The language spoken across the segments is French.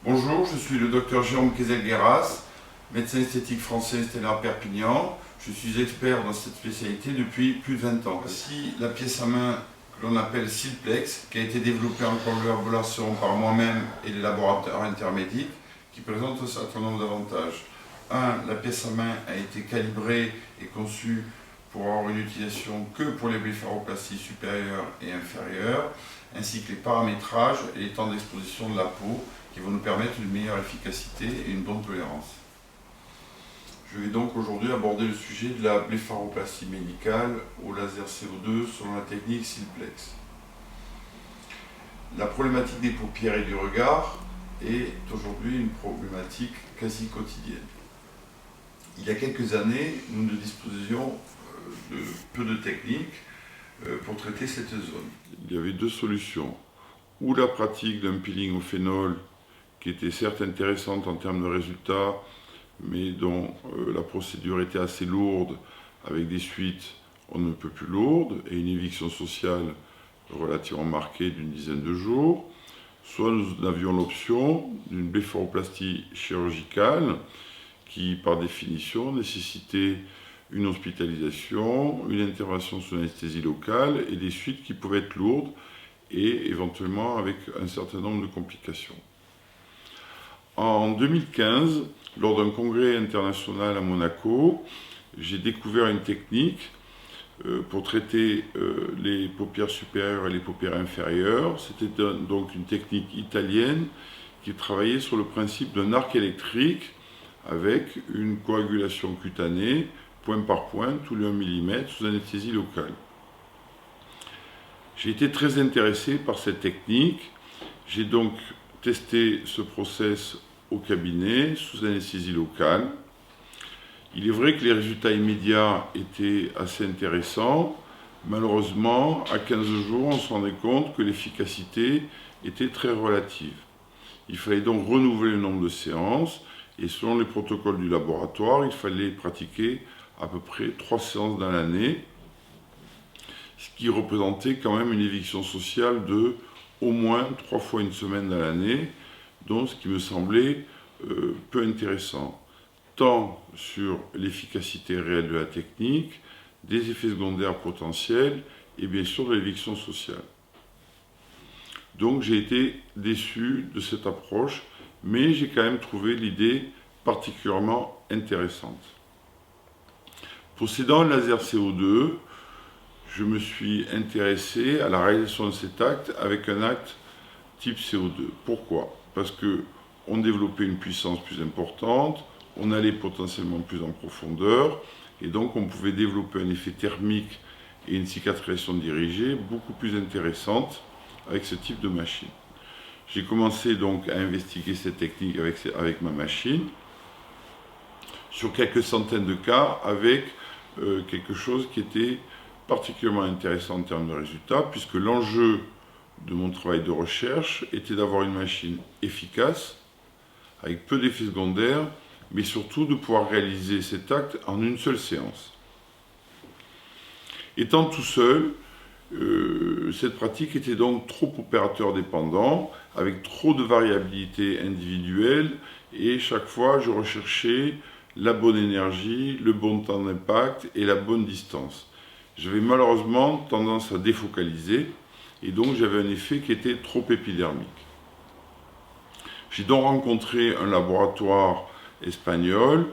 Bonjour, je suis le docteur Jérôme Kezel-Guerras, médecin esthétique français installé à Perpignan. Je suis expert dans cette spécialité depuis plus de 20 ans. Voici la pièce à main que l'on appelle Silplex, qui a été développée en collaboration par moi-même et les laboratoires intermédiques, qui présente un certain nombre d'avantages. La pièce à main a été calibrée et conçue pour avoir une utilisation que pour les blépharoplasties supérieures et inférieures, ainsi que les paramétrages et les temps d'exposition de la peau, qui vont nous permettre une meilleure efficacité et une bonne tolérance. Je vais donc aujourd'hui aborder le sujet de la blépharoplastie médicale au laser CO2 selon la technique Silplex. La problématique des paupières et du regard est aujourd'hui une problématique quasi quotidienne. Il y a quelques années, nous ne disposions de peu de techniques pour traiter cette zone. Il y avait deux solutions. Ou la pratique d'un peeling au phénol qui était certes intéressante en termes de résultats, mais dont la procédure était assez lourde, avec des suites on ne peut plus lourdes, et une éviction sociale relativement marquée d'une dizaine de jours. Soit nous avions l'option d'une blépharoplastie chirurgicale, qui par définition nécessitait une hospitalisation, une intervention sous anesthésie locale, et des suites qui pouvaient être lourdes, et éventuellement avec un certain nombre de complications. En 2015, lors d'un congrès international à Monaco, j'ai découvert une technique pour traiter les paupières supérieures et les paupières inférieures. C'était donc une technique italienne qui travaillait sur le principe d'un arc électrique avec une coagulation cutanée, point par point, tous les 1 mm, sous anesthésie locale. J'ai été très intéressé par cette technique. J'ai donc testé ce process au cabinet, sous anesthésie locale. Il est vrai que les résultats immédiats étaient assez intéressants. Malheureusement, à 15 jours, on se rendait compte que l'efficacité était très relative. Il fallait donc renouveler le nombre de séances, et selon les protocoles du laboratoire, il fallait pratiquer à peu près 3 séances dans l'année, ce qui représentait quand même une éviction sociale de au moins 3 fois une semaine dans l'année, donc ce qui me semblait peu intéressant, tant sur l'efficacité réelle de la technique, des effets secondaires potentiels et bien sûr de l'éviction sociale. Donc j'ai été déçu de cette approche, mais j'ai quand même trouvé l'idée particulièrement intéressante. Possédant le laser CO2, je me suis intéressé à la réalisation de cet acte avec un acte type CO2. Pourquoi ? Parce qu'on développait une puissance plus importante, on allait potentiellement plus en profondeur, et donc on pouvait développer un effet thermique et une cicatrisation dirigée beaucoup plus intéressante avec ce type de machine. J'ai commencé donc à investiguer cette technique avec ma machine, sur quelques centaines de cas, avec quelque chose qui était particulièrement intéressant en termes de résultats, puisque l'enjeu de mon travail de recherche était d'avoir une machine efficace, avec peu d'effets secondaires, mais surtout de pouvoir réaliser cet acte en une seule séance. Étant tout seul, cette pratique était donc trop opérateur dépendant, avec trop de variabilité individuelle, et chaque fois je recherchais la bonne énergie, le bon temps d'impact et la bonne distance. J'avais malheureusement tendance à défocaliser, et donc j'avais un effet qui était trop épidermique. J'ai donc rencontré un laboratoire espagnol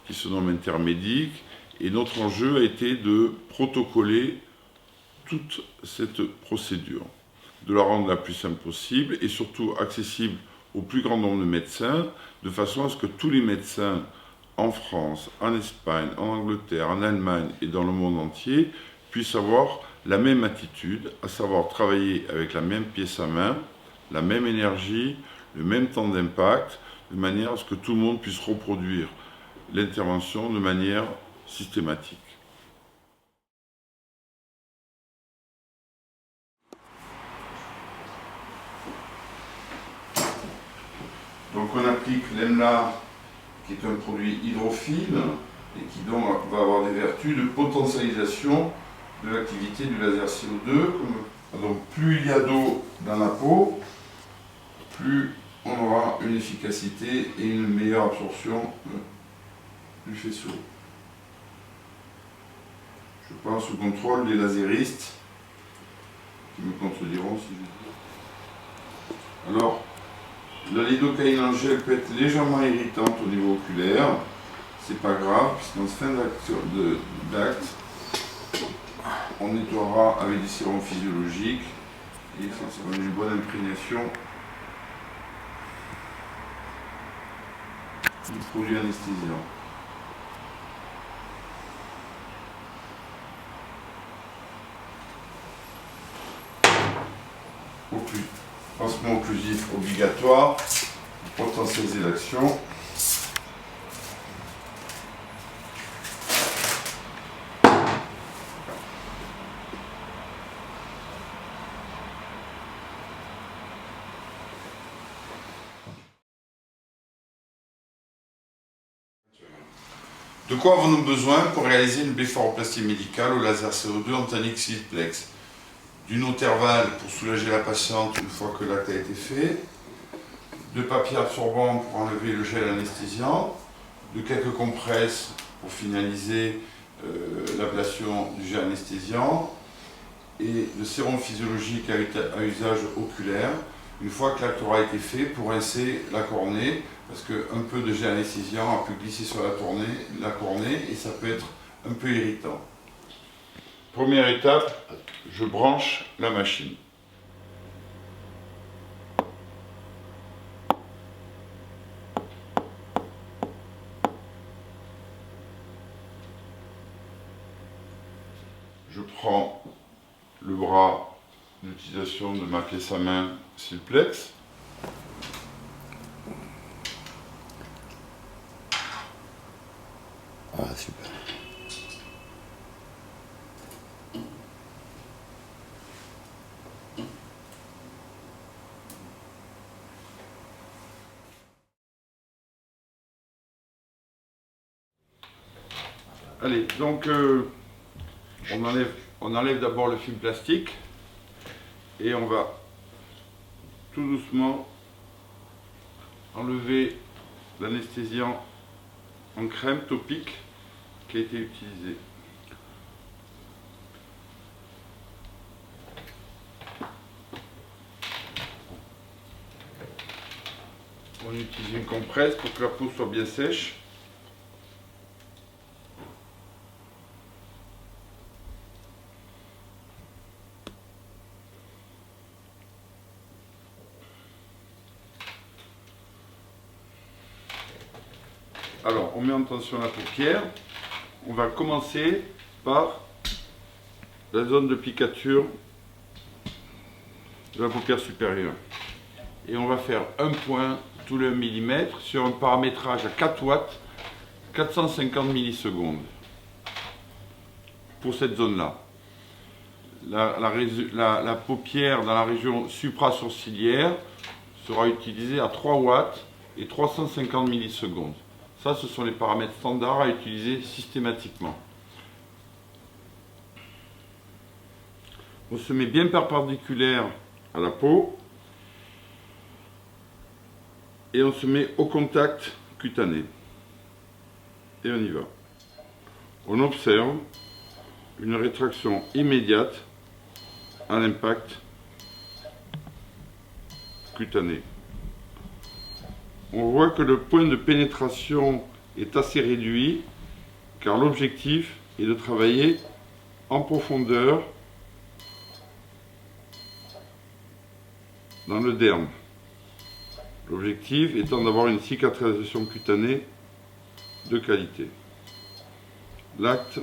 qui se nomme Intermédic, et notre enjeu a été de protocoler toute cette procédure, de la rendre la plus simple possible et surtout accessible au plus grand nombre de médecins, de façon à ce que tous les médecins en France, en Espagne, en Angleterre, en Allemagne et dans le monde entier puissent avoir la même attitude, à savoir travailler avec la même pièce à main, la même énergie, le même temps d'impact, de manière à ce que tout le monde puisse reproduire l'intervention de manière systématique. Donc on applique l'EMLA, qui est un produit hydrophile et qui donc va avoir des vertus de potentialisation de l'activité du laser CO2. Donc plus il y a d'eau dans la peau, plus on on aura une efficacité et une meilleure absorption du faisceau. Je pense au contrôle des laséristes qui me contrediront si je dis. Alors, la lidocaïne en gel peut être légèrement irritante au niveau oculaire. C'est pas grave, puisqu'en fin d'acte, on nettoiera avec des sérums physiologiques et ça sera une bonne imprégnation du produit anesthésiant. Pansement occlusif obligatoire pour potentialiser l'action. De quoi avons-nous besoin pour réaliser une blépharoplastie médicale au laser CO2 en Tanic Silplex? D'une intervalle pour soulager la patiente une fois que l'acte a été fait, de papier absorbant pour enlever le gel anesthésiant, de quelques compresses pour finaliser l'ablation du gel anesthésiant et de sérum physiologique à usage oculaire une fois que l'acte aura été fait pour rincer la cornée, parce qu'un peu de gel anesthésiant a pu glisser sur la cornée et ça peut être un peu irritant. Première étape, je branche la machine. Je prends le bras d'utilisation de ma pièce à main Silplex. Ah, super. Allez, donc on enlève d'abord le film plastique et on va tout doucement enlever l'anesthésiant en crème topique qui a été utilisé. On utilise une compresse pour que la peau soit bien sèche. Alors, on met en tension la paupière. On va commencer par la zone de piqûre de la paupière supérieure. Et on va faire un point tous les 1 mm sur un paramétrage à 4 watts, 450 millisecondes. Pour cette zone-là. La paupière dans la région suprasourcilière sera utilisée à 3 watts et 350 millisecondes. Ça, ce sont les paramètres standards à utiliser systématiquement. On se met bien perpendiculaire à la peau et on se met au contact cutané. Et on y va. On observe une rétraction immédiate à l'impact cutané. On voit que le point de pénétration est assez réduit car l'objectif est de travailler en profondeur dans le derme. L'objectif étant d'avoir une cicatrisation cutanée de qualité. L'acte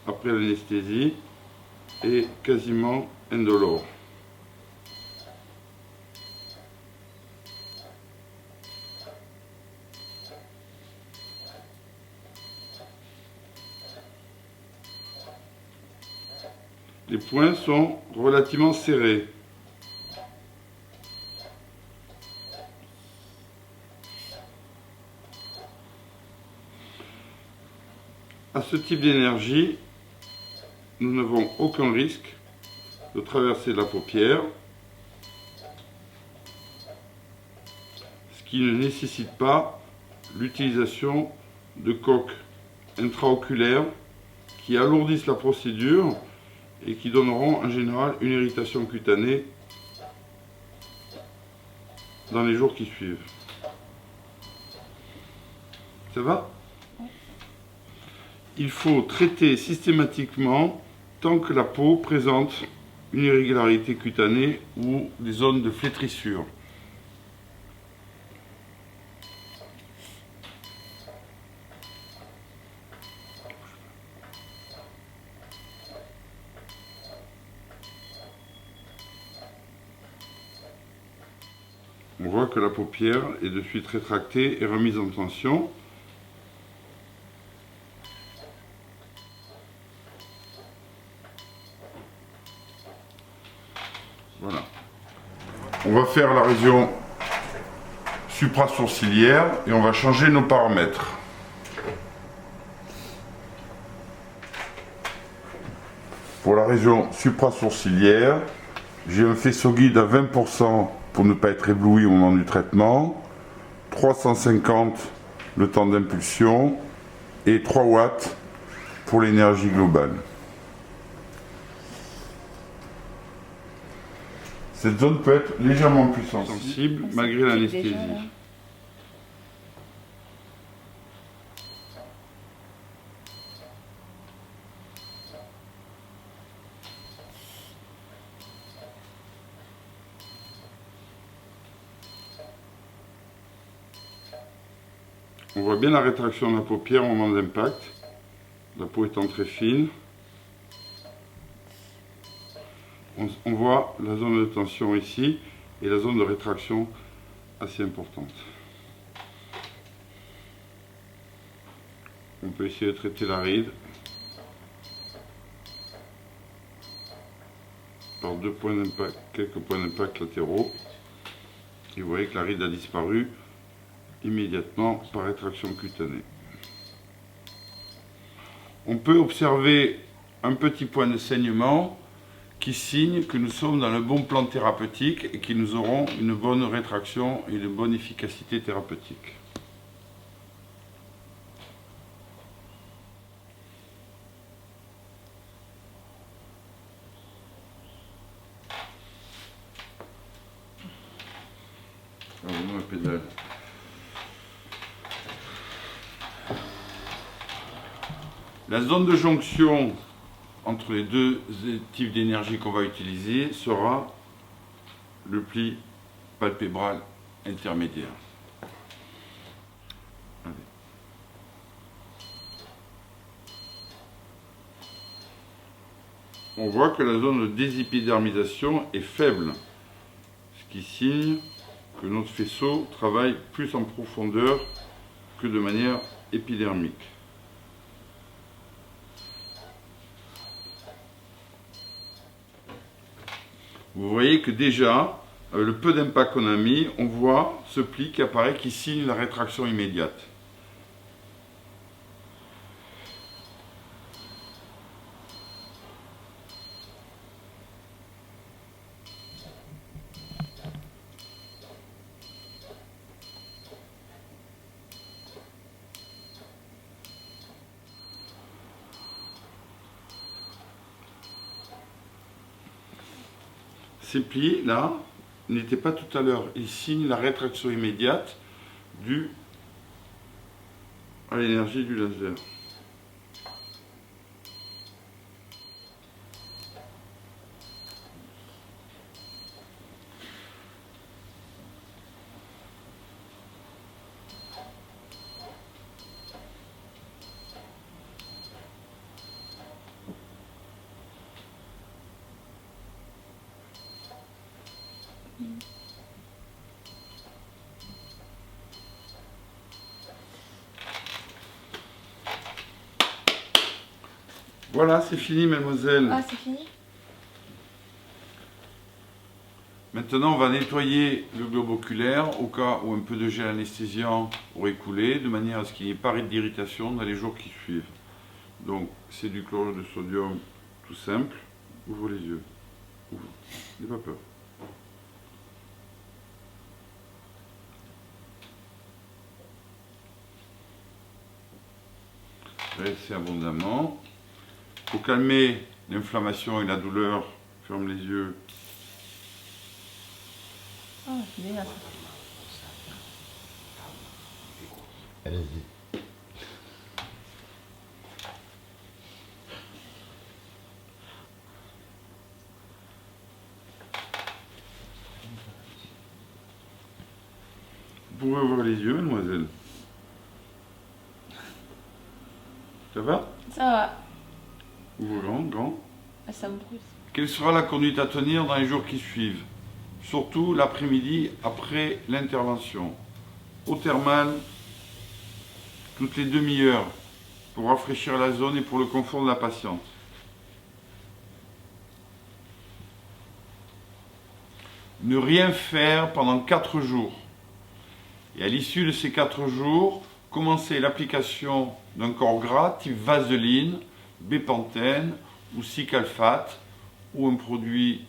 après l'anesthésie est quasiment indolore. Les points sont relativement serrés. À ce type d'énergie, nous n'avons aucun risque de traverser la paupière qui ne nécessite pas l'utilisation de coques intraoculaires qui alourdissent la procédure et qui donneront en général une irritation cutanée dans les jours qui suivent. Ça va? Il faut traiter systématiquement tant que la peau présente une irrégularité cutanée ou des zones de flétrissure. On voit que la paupière est de suite rétractée et remise en tension. Voilà. On va faire la région suprasourcilière et on va changer nos paramètres. Pour la région suprasourcilière, j'ai un faisceau guide à 20% pour ne pas être ébloui au moment du traitement, 350 le temps d'impulsion et 3 watts pour l'énergie globale. Cette zone peut être légèrement plus sensible malgré l'anesthésie. On voit bien la rétraction de la paupière au moment d'impact, la peau étant très fine. On voit la zone de tension ici et la zone de rétraction assez importante. On peut essayer de traiter la ride par quelques points d'impact latéraux. Et vous voyez que la ride a disparu immédiatement par rétraction cutanée. On peut observer un petit point de saignement qui signe que nous sommes dans le bon plan thérapeutique et que nous aurons une bonne rétraction et une bonne efficacité thérapeutique. Alors, la pédale. La zone de jonction entre les deux types d'énergie qu'on va utiliser sera le pli palpébral intermédiaire. Allez. On voit que la zone de désépidermisation est faible, ce qui signe que notre faisceau travaille plus en profondeur que de manière épidermique. Vous voyez que déjà, avec le peu d'impact qu'on a mis, on voit ce pli qui apparaît, qui signe la rétraction immédiate. Ces plis-là n'étaient pas tout à l'heure. Ils signent la rétraction immédiate due à l'énergie du laser. Voilà, c'est fini, mademoiselle. Ah, c'est fini? Maintenant, on va nettoyer le globe oculaire au cas où un peu de gel anesthésiant aurait coulé, de manière à ce qu'il n'y ait pas d'irritation dans les jours qui suivent. Donc, c'est du chlorure de sodium tout simple. Ouvre les yeux. Ouvre. N'aie pas peur. Graissez abondamment. Pour calmer l'inflammation et la douleur, ferme les yeux. Ah, c'est bien ça. Allez-y. Vous pouvez ouvrir les yeux, mademoiselle. Ça va? Ça va. Ouvre grand, grand. Ah, ça me brûle. Quelle sera la conduite à tenir dans les jours qui suivent? Surtout l'après-midi après l'intervention. Eau thermale toutes les demi-heures pour rafraîchir la zone et pour le confort de la patiente. Ne rien faire pendant 4 jours. Et à l'issue de ces 4 jours, commencez l'application d'un corps gras type vaseline, bépantène ou cycalphate ou un produit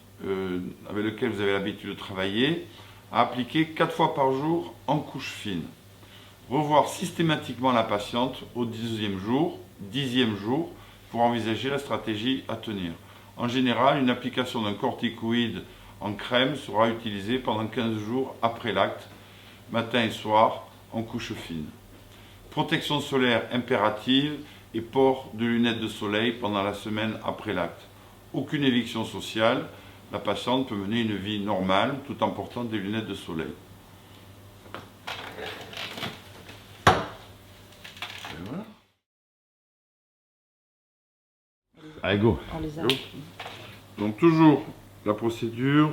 avec lequel vous avez l'habitude de travailler, à appliquer 4 fois par jour en couche fine. Revoir systématiquement la patiente au 10e jour pour envisager la stratégie à tenir. En général, une application d'un corticoïde en crème sera utilisée pendant 15 jours après l'acte, matin et soir, en couche fine. Protection solaire impérative et port de lunettes de soleil pendant la semaine après l'acte. Aucune éviction sociale, la patiente peut mener une vie normale tout en portant des lunettes de soleil. Et voilà. Allez, go. On les a. Go. Donc toujours la procédure,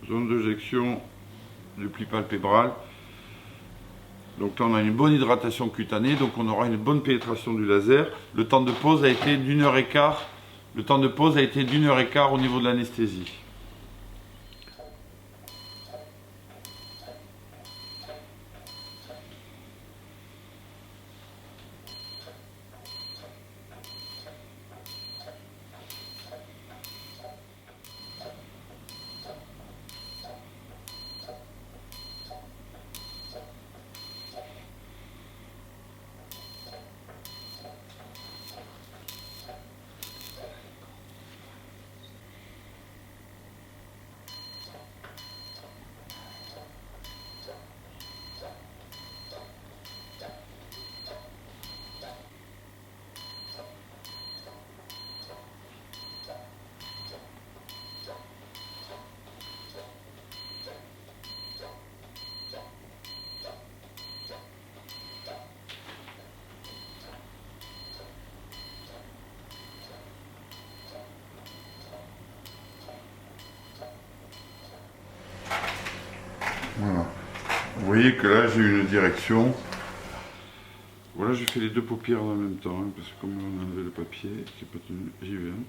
zone d'injection du pli palpébral. Donc là on a une bonne hydratation cutanée, donc on aura une bonne pénétration du laser. Le temps de pause a été d'1h15. Le temps de pause a été d'1h15 au niveau de l'anesthésie. Voilà. Vous voyez que là j'ai une direction. Voilà, j'ai fait les 2 paupières en même temps, hein, parce que comme on a enlevé le papier, c'est pas tenu. J'y vais. Hein.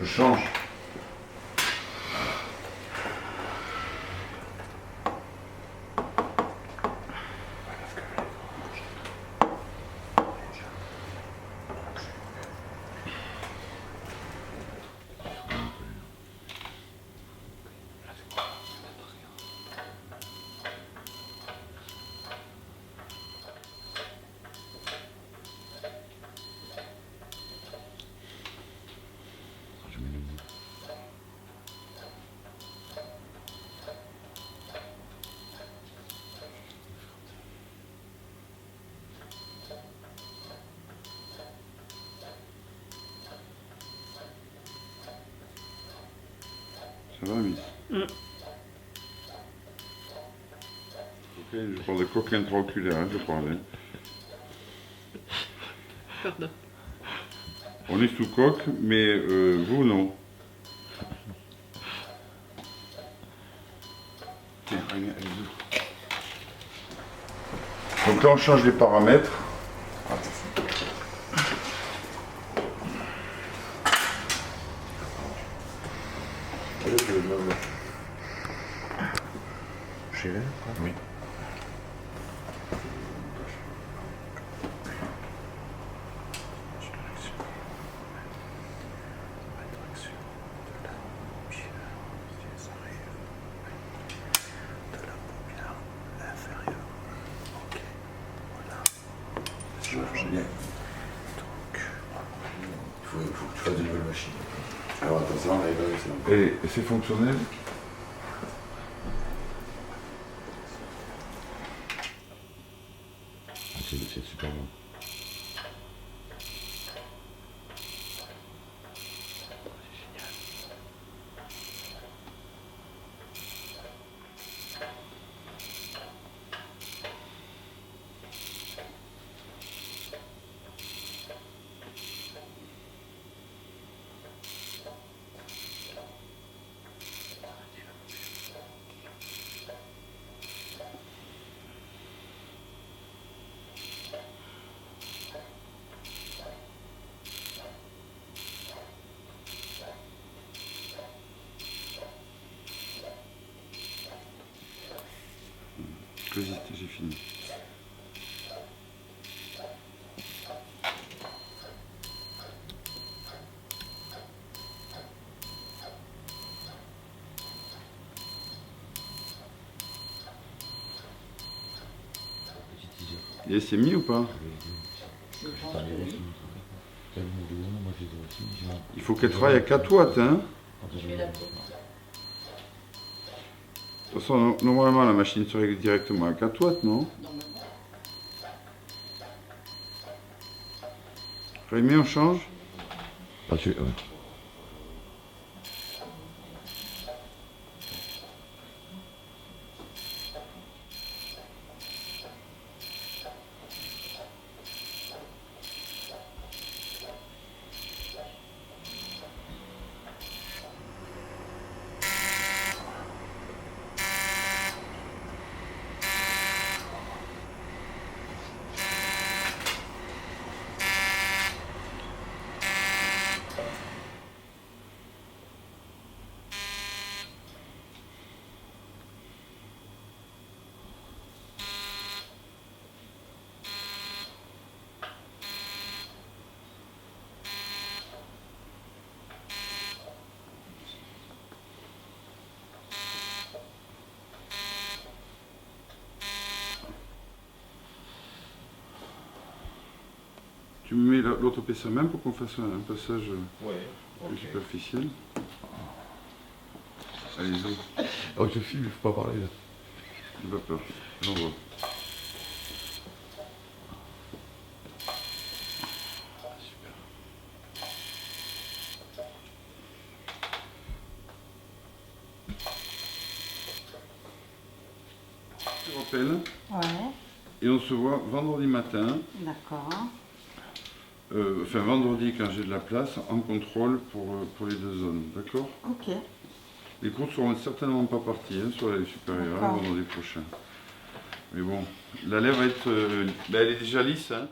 Je change. Ça va, Miss? Ok, je parle de coque intraoculaire, hein, je parle. Pardon. On est sous coque, mais vous, non. Tiens, allez-y. Donc là, on change les paramètres. Oui. Génial. Donc, il faut que tu fasses de nouvelles machines. Alors attends, ça va, on arrive à ça. Et c'est fonctionnel? C'est super bon. Vas-y, j'ai fini. Et c'est mis ou pas? Il faut qu'elle travaille à 4 watts, hein? De toute façon, normalement, la machine se règle directement à 4 watts, non? Rémi, on change? Pas sûr, ouais. Tu me mets l'autre PC même pour qu'on fasse un passage plus Ok. superficiel. Allez-y, Oh, je filme, il faut pas parler là. n'aie pas peur, j'envoie. Je rappelle, Ouais, et on se voit vendredi matin, d'accord. enfin vendredi quand j'ai de la place, en contrôle pour les deux zones, d'accord? Ok. Les cours ne seront certainement pas partis hein, sur la supérieure D'accord. vendredi prochain. Mais bon, la lèvre va être, elle est déjà lisse, hein.